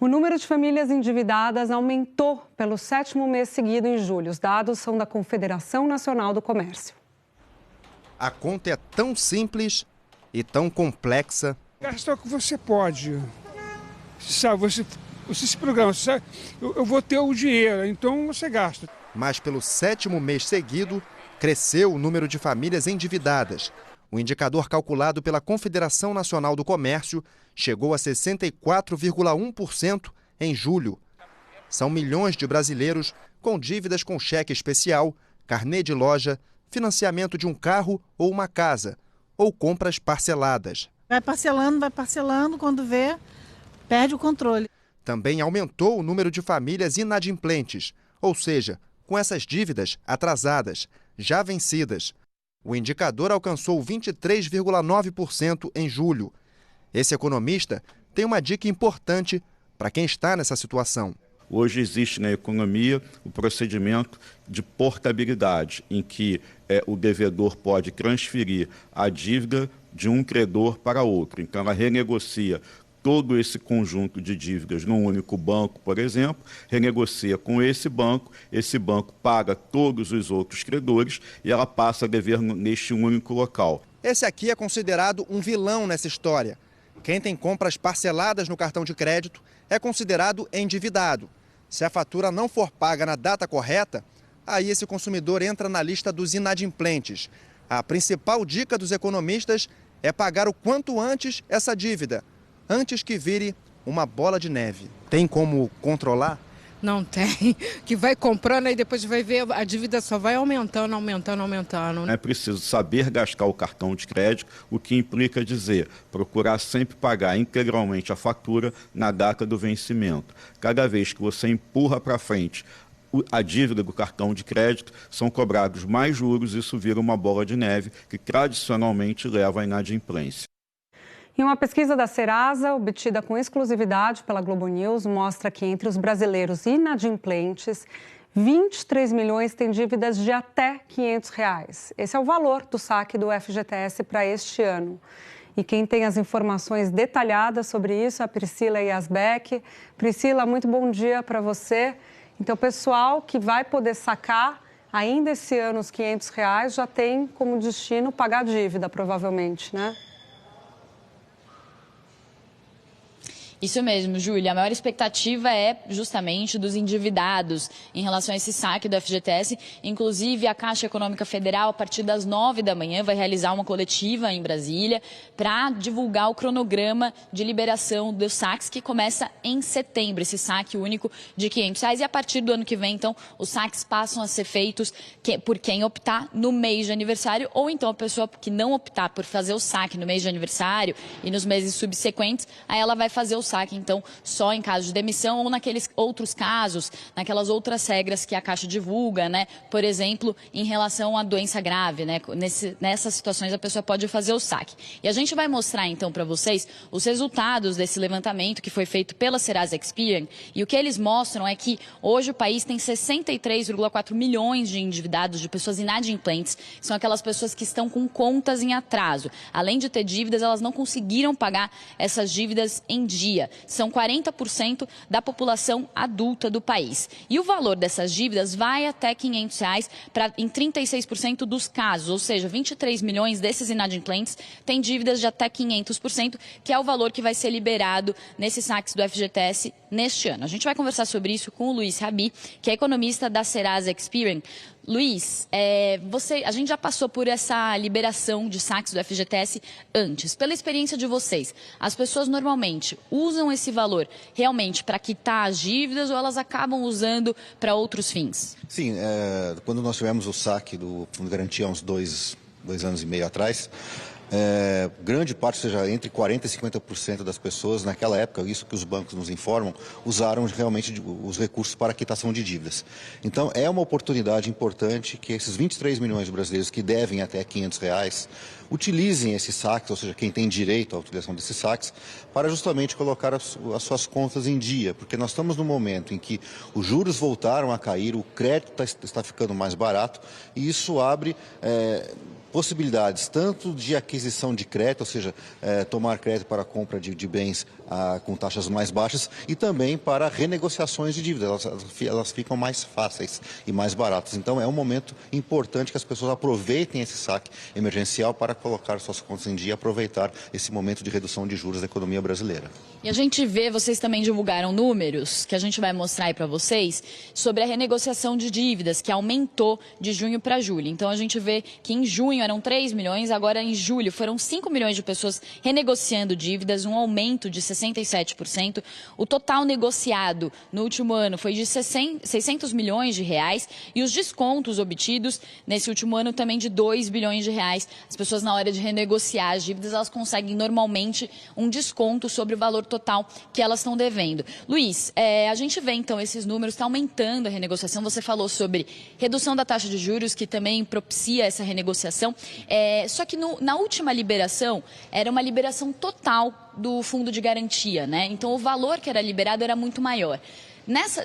O número de famílias endividadas aumentou pelo 7º mês seguido em julho. Os dados são da Confederação Nacional do Comércio. A conta é tão simples e tão complexa. Gasta o que você pode. Sabe, você se programa, você sabe, eu vou ter o dinheiro, então você gasta. Mas pelo 7º mês seguido, cresceu o número de famílias endividadas. O indicador calculado pela Confederação Nacional do Comércio chegou a 64,1% em julho. São milhões de brasileiros com dívidas com cheque especial, carnê de loja, financiamento de um carro ou uma casa, ou compras parceladas. Vai parcelando, quando vê, perde o controle. Também aumentou o número de famílias inadimplentes, ou seja, com essas dívidas atrasadas, já vencidas. O indicador alcançou 23,9% em julho. Esse economista tem uma dica importante para quem está nessa situação. Hoje existe na economia o procedimento de portabilidade, em que o devedor pode transferir a dívida de um credor para outro. Então, ela renegocia todo esse conjunto de dívidas num único banco, por exemplo, renegocia com esse banco paga todos os outros credores e ela passa a dever neste único local. Esse aqui é considerado um vilão nessa história. Quem tem compras parceladas no cartão de crédito é considerado endividado. Se a fatura não for paga na data correta, aí esse consumidor entra na lista dos inadimplentes. A principal dica dos economistas é pagar o quanto antes essa dívida, antes que vire uma bola de neve. Tem como controlar? Não tem, que vai comprando e depois vai ver a dívida só vai aumentando. É preciso saber gastar o cartão de crédito, o que implica dizer, procurar sempre pagar integralmente a fatura na data do vencimento. Cada vez que você empurra para frente a dívida do cartão de crédito, são cobrados mais juros e isso vira uma bola de neve que tradicionalmente leva à inadimplência. E uma pesquisa da Serasa, obtida com exclusividade pela Globo News, mostra que entre os brasileiros inadimplentes, 23 milhões têm dívidas de até R$ 500. Esse é o valor do saque do FGTS para este ano. E quem tem as informações detalhadas sobre isso é a Priscila Yasbeck. Priscila, muito bom dia para você. Então, o pessoal que vai poder sacar ainda esse ano os R$ 500 já tem como destino pagar a dívida, provavelmente, né? Isso mesmo, Júlia. A maior expectativa é justamente dos endividados em relação a esse saque do FGTS. Inclusive, a Caixa Econômica Federal, a partir das 9 da manhã, vai realizar uma coletiva em Brasília para divulgar o cronograma de liberação dos saques, que começa em setembro, esse saque único de R$ 500. E a partir do ano que vem, então, os saques passam a ser feitos por quem optar no mês de aniversário, ou então a pessoa que não optar por fazer o saque no mês de aniversário e nos meses subsequentes, aí ela vai fazer o saque, então, só em caso de demissão ou naqueles outros casos, naquelas outras regras que a Caixa divulga, né? Por exemplo, em relação à doença grave, né? Nessas situações a pessoa pode fazer o saque. E a gente vai mostrar, então, para vocês os resultados desse levantamento que foi feito pela Serasa Experian. E o que eles mostram é que hoje o país tem 63,4 milhões de endividados, de pessoas inadimplentes, que são aquelas pessoas que estão com contas em atraso. Além de ter dívidas, elas não conseguiram pagar essas dívidas em dia. São 40% da população adulta do país. E o valor dessas dívidas vai até R$ 500 em 36% dos casos, ou seja, 23 milhões desses inadimplentes têm dívidas de até 500%, que é o valor que vai ser liberado nesses saques do FGTS neste ano. A gente vai conversar sobre isso com o Luiz Rabi, que é economista da Serasa Experian. Luiz, a gente já passou por essa liberação de saques do FGTS antes. Pela experiência de vocês, as pessoas normalmente usam esse valor realmente para quitar as dívidas ou elas acabam usando para outros fins? Sim, quando nós tivemos o saque do Fundo de Garantia há uns dois anos e meio atrás, grande parte, ou seja, entre 40% e 50% das pessoas, naquela época, isso que os bancos nos informam, usaram realmente os recursos para a quitação de dívidas. Então, é uma oportunidade importante que esses 23 milhões de brasileiros que devem até R$ 500 utilizem esses saques, ou seja, quem tem direito à utilização desses saques, para justamente colocar as suas contas em dia, porque nós estamos num momento em que os juros voltaram a cair, o crédito está ficando mais barato e isso abre possibilidades tanto de aquisição de crédito, ou seja, tomar crédito para a compra de bens com taxas mais baixas e também para renegociações de dívidas. Elas ficam mais fáceis e mais baratas. Então é um momento importante que as pessoas aproveitem esse saque emergencial para colocar suas contas em dia e aproveitar esse momento de redução de juros da economia brasileira. E a gente vê, vocês também divulgaram números, que a gente vai mostrar aí para vocês, sobre a renegociação de dívidas, que aumentou de junho para julho. Então a gente vê que em junho eram 3 milhões, agora em julho foram 5 milhões de pessoas renegociando dívidas, um aumento de 67%. O total negociado no último ano foi de 600 milhões de reais e os descontos obtidos nesse último ano também de 2 bilhões de reais. As pessoas, na hora de renegociar as dívidas, elas conseguem normalmente um desconto sobre o valor total que elas estão devendo. Luiz, a gente vê então esses números, está aumentando a renegociação. Você falou sobre redução da taxa de juros, que também propicia essa renegociação. Só que na última liberação, era uma liberação total do fundo de garantia, né? Então o valor que era liberado era muito maior.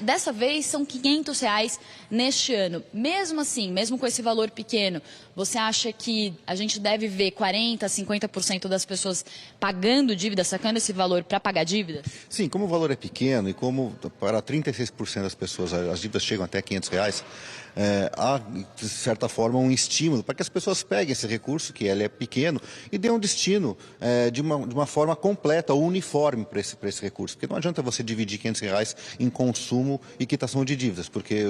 Dessa vez são R$500 neste ano. Mesmo assim, mesmo com esse valor pequeno, você acha que a gente deve ver 40%, 50% das pessoas pagando dívida, sacando esse valor para pagar dívida? Sim, como o valor é pequeno e como para 36% das pessoas as dívidas chegam até R$500, há, de certa forma, um estímulo para que as pessoas peguem esse recurso, que ele é pequeno, e dê um destino de uma forma completa ou uniforme para esse recurso. Porque não adianta você dividir R$500 em consumo e quitação de dívidas, porque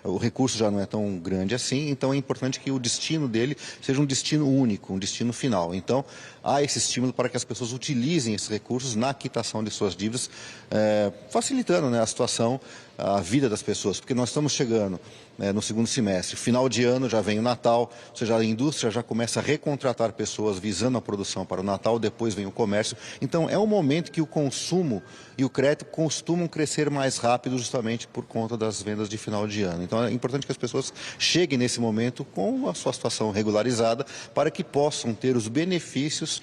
o recurso já não é tão grande assim, então é importante que o destino dele seja um destino único, um destino final. Então, há esse estímulo para que as pessoas utilizem esses recursos na quitação de suas dívidas, facilitando, né, a situação, a vida das pessoas, porque nós estamos chegando no segundo semestre, final de ano, já vem o Natal, ou seja, a indústria já começa a recontratar pessoas visando a produção para o Natal, depois vem o comércio. Então é um momento que o consumo e o crédito costumam crescer mais rápido justamente por conta das vendas de final de ano. Então é importante que as pessoas cheguem nesse momento com a sua situação regularizada para que possam ter os benefícios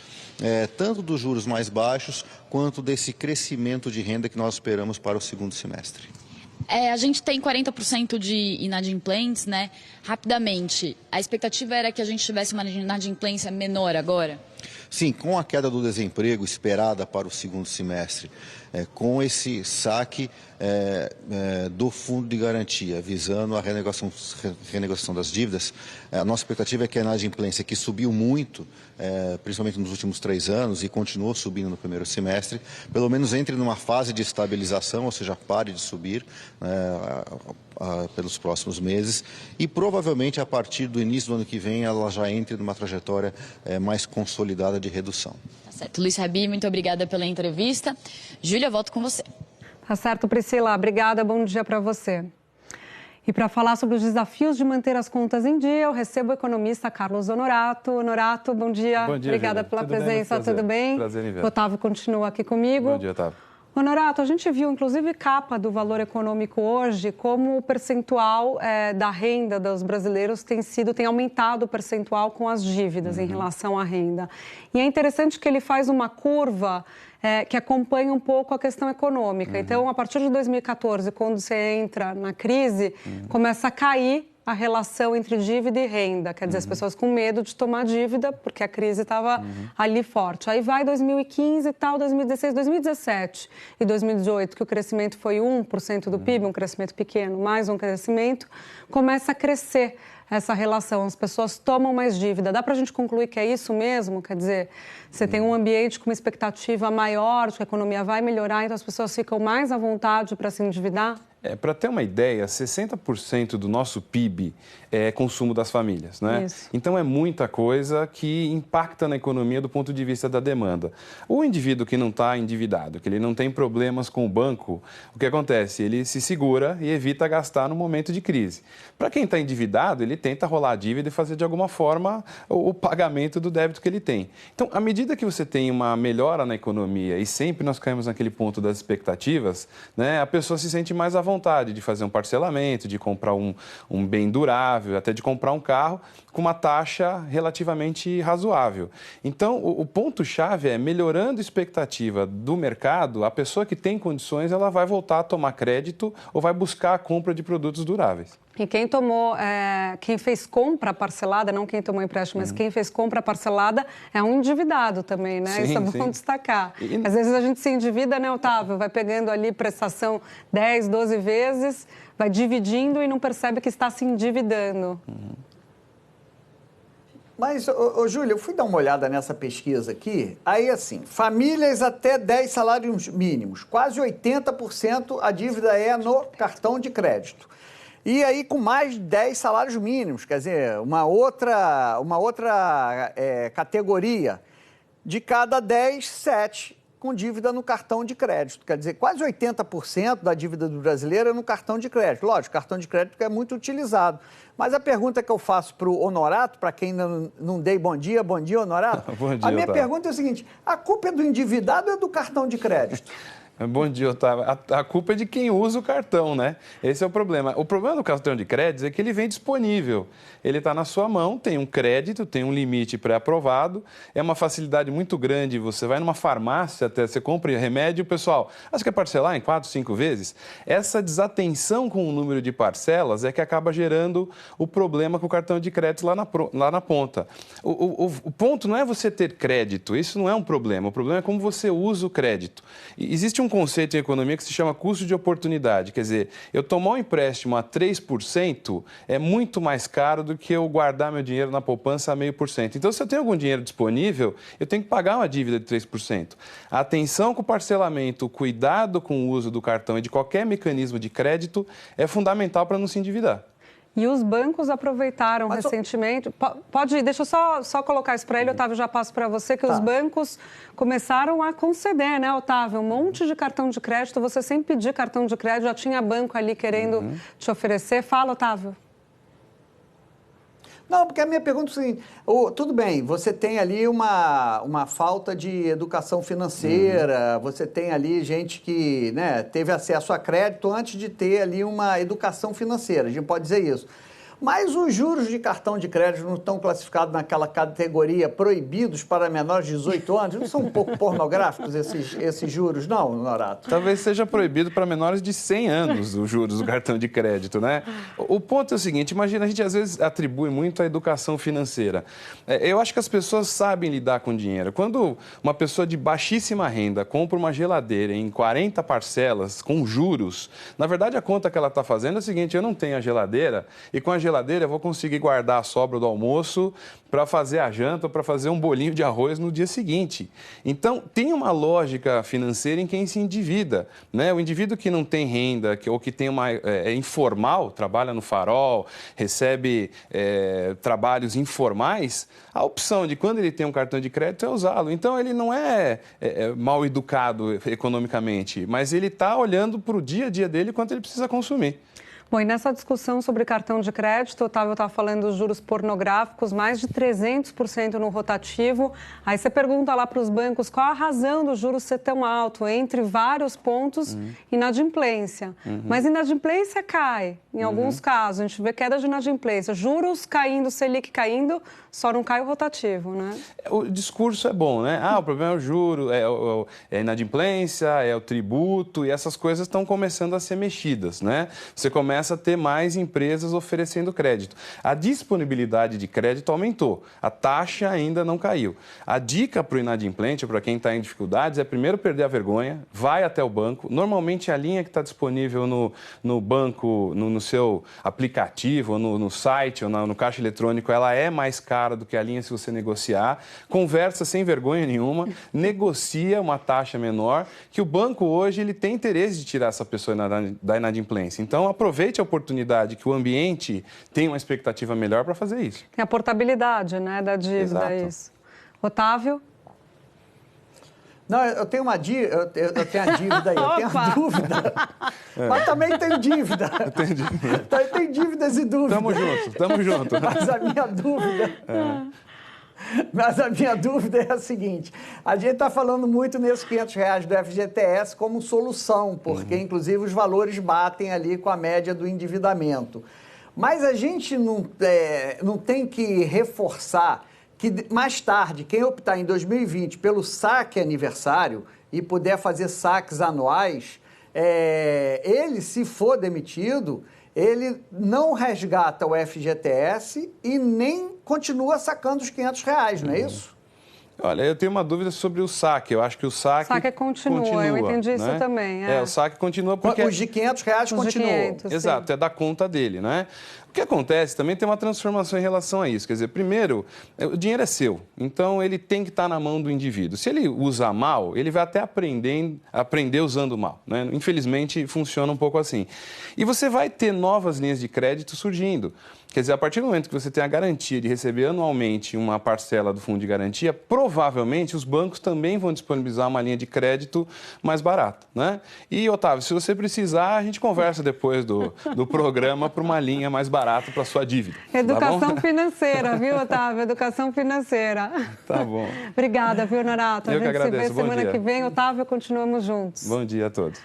tanto dos juros mais baixos quanto desse crescimento de renda que nós esperamos para o segundo semestre. A gente tem 40% de inadimplentes, né? Rapidamente, a expectativa era que a gente tivesse uma inadimplência menor agora? Sim, com a queda do desemprego esperada para o segundo semestre, com esse saque do fundo de garantia, visando a renegociação das dívidas, a nossa expectativa é que a inadimplência, que subiu muito, principalmente nos últimos 3 anos, e continuou subindo no primeiro semestre, pelo menos entre numa fase de estabilização, ou seja, pare de subir pelos próximos meses, e provavelmente a partir do início do ano que vem ela já entre numa trajetória mais consolidada de redução. Tá certo. Luiz Rabi, muito obrigada pela entrevista. Júlia, volto com você. Tá certo, Priscila. Obrigada, bom dia para você. E para falar sobre os desafios de manter as contas em dia, eu recebo o economista Carlos Honorato. Honorato, bom dia. Bom dia, obrigada Júlia. pela presença, tudo bem? Prazer em ver. Otávio continua aqui comigo. Bom dia, Otávio. Honorato, a gente viu, inclusive, capa do Valor Econômico hoje, como o percentual da renda dos brasileiros tem aumentado o percentual com as dívidas em relação à renda. E é interessante que ele faz uma curva que acompanha um pouco a questão econômica. Então, a partir de 2014, quando você entra na crise, começa a cair a relação entre dívida e renda. Quer dizer, as pessoas com medo de tomar dívida, porque a crise estava ali forte. Aí vai 2015 e tal, 2016, 2017 e 2018, que o crescimento foi 1% do PIB, um crescimento pequeno, mais um crescimento, começa a crescer essa relação, as pessoas tomam mais dívida. Dá para a gente concluir que é isso mesmo? Quer dizer, você tem um ambiente com uma expectativa maior de que a economia vai melhorar, então as pessoas ficam mais à vontade para se endividar? Para ter uma ideia, 60% do nosso PIB é consumo das famílias, né? Isso. Então é muita coisa que impacta na economia do ponto de vista da demanda. O indivíduo que não está endividado, que ele não tem problemas com o banco, o que acontece? Ele se segura e evita gastar no momento de crise. Para quem está endividado, ele tenta rolar a dívida e fazer de alguma forma o pagamento do débito que ele tem. Então, à medida que você tem uma melhora na economia e sempre nós caímos naquele ponto das expectativas, né, a pessoa se sente mais à vontade de fazer um parcelamento, de comprar um bem durável, até de comprar um carro com uma taxa relativamente razoável. Então, o ponto-chave é, melhorando a expectativa do mercado, a pessoa que tem condições, ela vai voltar a tomar crédito ou vai buscar a compra de produtos duráveis. E quem tomou, quem fez compra parcelada, não quem tomou empréstimo, mas quem fez compra parcelada é um endividado também, né? Sim, isso é bom destacar. Às vezes a gente se endivida, né, Otávio? Vai pegando ali prestação 10, 12 vezes, vai dividindo e não percebe que está se endividando. Mas, Júlia, eu fui dar uma olhada nessa pesquisa aqui. Aí, assim, famílias até 10 salários mínimos, quase 80% a dívida é no cartão de crédito. E aí, com mais de 10 salários mínimos, quer dizer, uma outra categoria, de cada 10, 7 com dívida no cartão de crédito. Quer dizer, quase 80% da dívida do brasileiro é no cartão de crédito. Lógico, cartão de crédito é muito utilizado. Mas a pergunta que eu faço para o Honorato, para quem não dei bom dia, Honorato. Bom dia, a minha Otávio. pergunta é a seguinte: a culpa é do endividado ou é do cartão de crédito? Bom dia, Otávio. A culpa é de quem usa o cartão, né? Esse é o problema. O problema do cartão de crédito é que ele vem disponível. Ele está na sua mão, tem um crédito, tem um limite pré-aprovado, é uma facilidade muito grande. Você vai numa farmácia, até você compra remédio, pessoal, você quer parcelar em 4, 5 vezes? Essa desatenção com o número de parcelas é que acaba gerando o problema com o cartão de crédito lá na ponta. O ponto não é você ter crédito, isso não é um problema. O problema é como você usa o crédito. E existe um conceito em economia que se chama custo de oportunidade. Quer dizer, eu tomar um empréstimo a 3% é muito mais caro do que eu guardar meu dinheiro na poupança a 0,5%. Então, se eu tenho algum dinheiro disponível, eu tenho que pagar uma dívida de 3%. A atenção com o parcelamento, o cuidado com o uso do cartão e de qualquer mecanismo de crédito é fundamental para não se endividar. E os bancos aproveitaram recentemente... Pode ir, deixa eu só colocar isso para ele, Otávio, já passo para você, que os bancos começaram a conceder, né, Otávio? Um monte de cartão de crédito, você sem pedir cartão de crédito, já tinha banco ali querendo te oferecer. Fala, Otávio. Não, porque a minha pergunta é o seguinte, tudo bem, você tem ali uma falta de educação financeira, você tem ali gente que, né, teve acesso a crédito antes de ter ali uma educação financeira, a gente pode dizer isso. Mas os juros de cartão de crédito não estão classificados naquela categoria proibidos para menores de 18 anos? Não são um pouco pornográficos esses juros, não, Honorato? Talvez seja proibido para menores de 100 anos os juros do cartão de crédito, né? O ponto é o seguinte, imagina, a gente às vezes atribui muito à educação financeira. Eu acho que as pessoas sabem lidar com dinheiro. Quando uma pessoa de baixíssima renda compra uma geladeira em 40 parcelas com juros, na verdade a conta que ela está fazendo é a seguinte, eu não tenho a geladeira e com a geladeira eu vou conseguir guardar a sobra do almoço para fazer a janta ou para fazer um bolinho de arroz no dia seguinte. Então, tem uma lógica financeira em quem se endivida, né? O indivíduo que não tem renda ou que tem é informal, trabalha no farol, recebe trabalhos informais, a opção de quando ele tem um cartão de crédito é usá-lo. Então, ele não é mal educado economicamente, mas ele está olhando para o dia a dia dele quanto ele precisa consumir. Bom, e nessa discussão sobre cartão de crédito, o Otávio estava falando dos juros pornográficos, mais de 300% no rotativo. Aí você pergunta lá para os bancos qual a razão do juros ser tão alto, entre vários pontos, inadimplência. Mas inadimplência cai, em alguns casos, a gente vê queda de inadimplência. Juros caindo, Selic caindo, só não cai o rotativo, né? O discurso é bom, né? O problema é o juro, é a inadimplência, é o tributo, e essas coisas estão começando a ser mexidas, né? Você começa a ter mais empresas oferecendo crédito. A disponibilidade de crédito aumentou, a taxa ainda não caiu. A dica para o inadimplente, para quem está em dificuldades, é primeiro perder a vergonha, vai até o banco. Normalmente a linha que está disponível no banco, no seu aplicativo, no site ou no caixa eletrônico, ela é mais cara do que a linha se você negociar. Conversa sem vergonha nenhuma, negocia uma taxa menor, que o banco hoje ele tem interesse de tirar essa pessoa da inadimplência. Então, aproveite a oportunidade que o ambiente tem uma expectativa melhor para fazer isso. Tem a portabilidade, né, da dívida. Exato. Isso. Otávio? Não, eu tenho uma dívida, eu tenho a dívida aí, eu tenho a dúvida, mas também tenho dívida. Tem dívidas e dúvidas. Tamo junto. Mas a minha dúvida... Mas a minha dúvida é a seguinte, a gente está falando muito nesses R$500 do FGTS como solução, porque inclusive os valores batem ali com a média do endividamento. Mas a gente não tem que reforçar que mais tarde, quem optar em 2020 pelo saque aniversário e puder fazer saques anuais, ele, se for demitido, ele não resgata o FGTS e nem continua sacando os R$500, não é isso? Olha, eu tenho uma dúvida sobre o saque. Eu acho que o saque continua. Eu entendi isso também. O saque continua porque... Os de R$500 continuam. Exato, é da conta dele, né? O que acontece também tem uma transformação em relação a isso. Quer dizer, primeiro, o dinheiro é seu, então ele tem que estar na mão do indivíduo. Se ele usar mal, ele vai até aprender usando mal, né? Infelizmente, funciona um pouco assim. E você vai ter novas linhas de crédito surgindo. Quer dizer, a partir do momento que você tem a garantia de receber anualmente uma parcela do fundo de garantia, provavelmente os bancos também vão disponibilizar uma linha de crédito mais barata, né? E, Otávio, se você precisar, a gente conversa depois do programa para uma linha mais barata para a sua dívida. Educação financeira, viu, Otávio? Educação financeira. Tá bom. Obrigada, viu, Norato? Eu que agradeço. A gente se vê semana que vem. Otávio, continuamos juntos. Bom dia a todos.